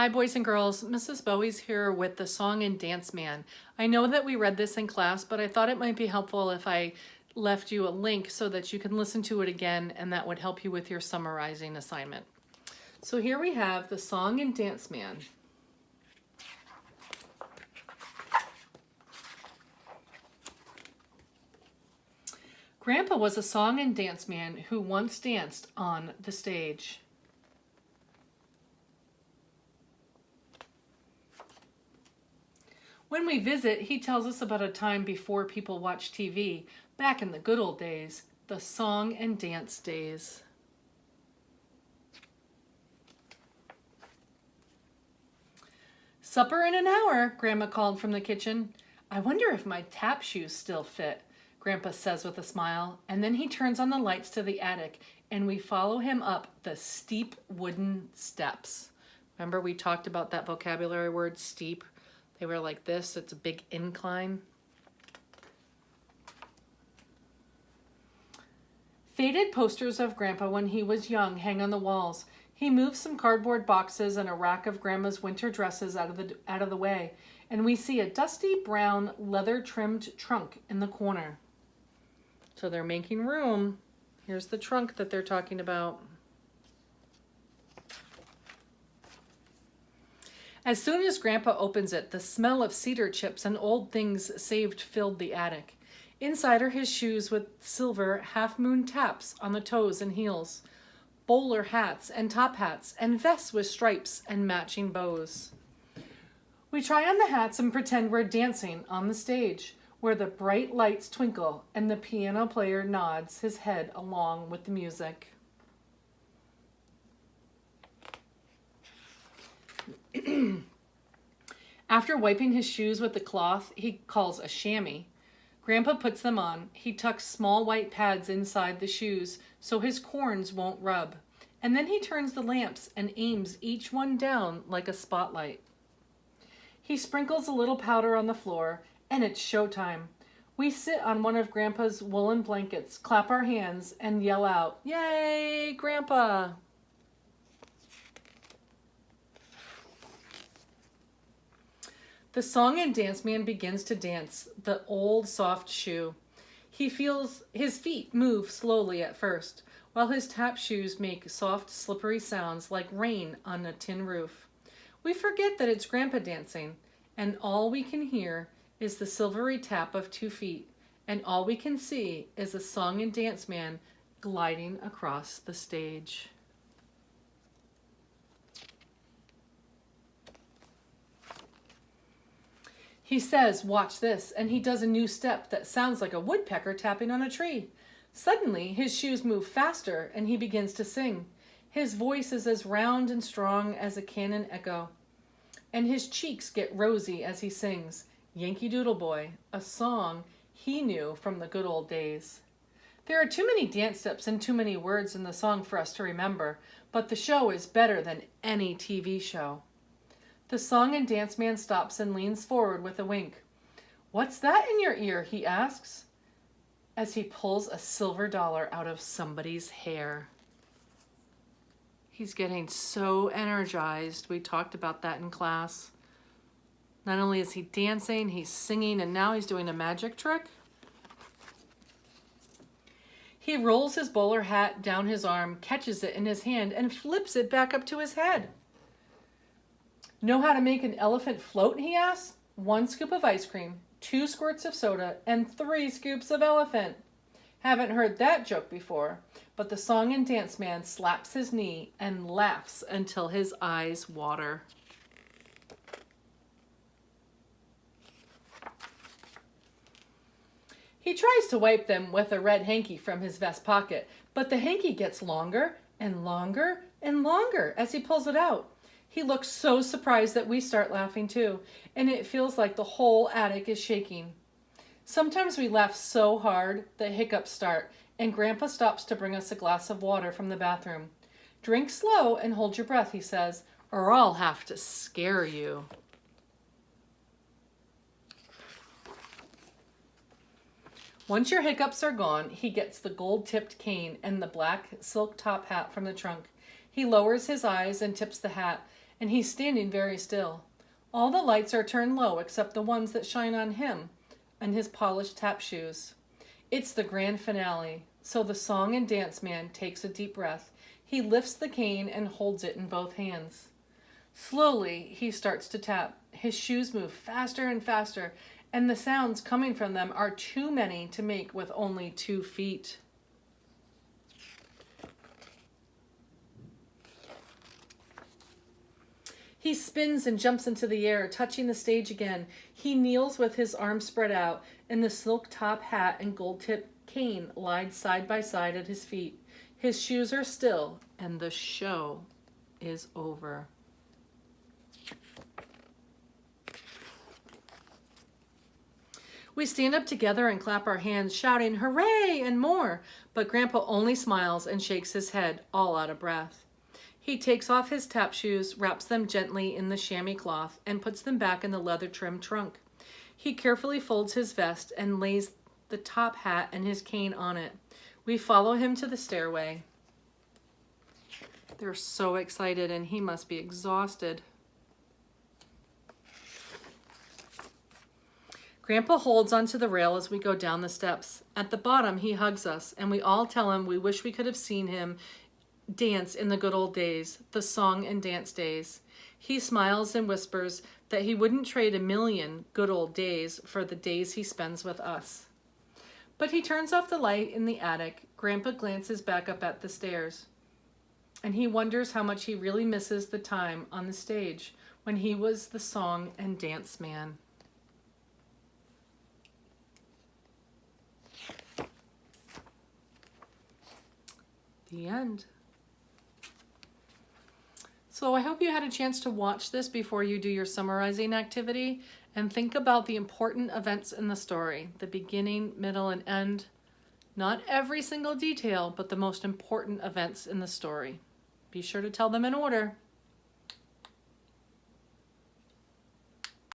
Hi, boys and girls. Mrs. Bowie's here with the Song and Dance Man. I know that we read this in class, but I thought it might be helpful if I left you a link so that you can listen to it again, and that would help you with your summarizing assignment. So here we have the Song and Dance Man. Grandpa was a song and dance man who once danced on the stage. When we visit, he tells us about a time before people watched TV, back in the good old days, the song and dance days. Supper in an hour, Grandma called from the kitchen. I wonder if my tap shoes still fit, Grandpa says with a smile, and then he turns on the lights to the attic, and we follow him up the steep wooden steps. Remember we talked about that vocabulary word, steep? They were like this, it's a big incline. Faded posters of Grandpa when he was young hang on the walls. He moves some cardboard boxes and a rack of Grandma's winter dresses out of the way, and we see a dusty brown leather-trimmed trunk in the corner. So they're making room. Here's the trunk that they're talking about. As soon as Grandpa opens it, the smell of cedar chips and old things saved filled the attic. Inside are his shoes with silver half-moon taps on the toes and heels, bowler hats and top hats, and vests with stripes and matching bows. We try on the hats and pretend we're dancing on the stage, where the bright lights twinkle and the piano player nods his head along with the music. After wiping his shoes with the cloth he calls a chamois, Grandpa puts them on. He tucks small white pads inside the shoes so his corns won't rub. And then he turns the lamps and aims each one down like a spotlight. He sprinkles a little powder on the floor, and it's showtime. We sit on one of Grandpa's woolen blankets, clap our hands, and yell out, "Yay, Grandpa!" The song and dance man begins to dance the old soft shoe. He feels his feet move slowly at first, while his tap shoes make soft, slippery sounds like rain on a tin roof. We forget that it's Grandpa dancing, and all we can hear is the silvery tap of 2 feet, and all we can see is a song and dance man gliding across the stage. He says, "Watch this," and he does a new step that sounds like a woodpecker tapping on a tree. Suddenly, his shoes move faster, and he begins to sing. His voice is as round and strong as a cannon echo, and his cheeks get rosy as he sings, "Yankee Doodle Boy," a song he knew from the good old days. There are too many dance steps and too many words in the song for us to remember, but the show is better than any TV show. The song and dance man stops and leans forward with a wink. "What's that in your ear?" he asks, as he pulls a silver dollar out of somebody's hair. He's getting so energized. We talked about that in class. Not only is he dancing, he's singing, and now he's doing a magic trick. He rolls his bowler hat down his arm, catches it in his hand, and flips it back up to his head. "Know how to make an elephant float?" he asks. 1 scoop of ice cream, 2 squirts of soda, and 3 scoops of elephant. Haven't heard that joke before, but the song and dance man slaps his knee and laughs until his eyes water. He tries to wipe them with a red hanky from his vest pocket, but the hanky gets longer and longer and longer as he pulls it out. He looks so surprised that we start laughing too, and it feels like the whole attic is shaking. Sometimes we laugh so hard that hiccups start, and Grandpa stops to bring us a glass of water from the bathroom. "Drink slow and hold your breath," he says, "or I'll have to scare you." Once your hiccups are gone, he gets the gold-tipped cane and the black silk top hat from the trunk. He lowers his eyes and tips the hat, and he's standing very still. All the lights are turned low except the ones that shine on him and his polished tap shoes. It's the grand finale, so the song and dance man takes a deep breath. He lifts the cane and holds it in both hands. Slowly, he starts to tap. His shoes move faster and faster, and the sounds coming from them are too many to make with only 2 feet. He spins and jumps into the air, touching the stage again. He kneels with his arms spread out, and the silk top hat and gold-tipped cane lied side by side at his feet. His shoes are still, and the show is over. We stand up together and clap our hands, shouting, "Hooray!" and more, but Grandpa only smiles and shakes his head, all out of breath. He takes off his tap shoes, wraps them gently in the chamois cloth, and puts them back in the leather-trimmed trunk. He carefully folds his vest and lays the top hat and his cane on it. We follow him to the stairway. They're so excited, and he must be exhausted. Grandpa holds onto the rail as we go down the steps. At the bottom, he hugs us, and we all tell him we wish we could have seen him dance in the good old days, the song and dance days. He smiles and whispers that he wouldn't trade 1,000,000 good old days for the days he spends with us. But he turns off the light in the attic. Grandpa glances back up at the stairs, and he wonders how much he really misses the time on the stage when he was the song and dance man. The end. So I hope you had a chance to watch this before you do your summarizing activity and think about the important events in the story, the beginning, middle, and end. Not every single detail, but the most important events in the story. Be sure to tell them in order.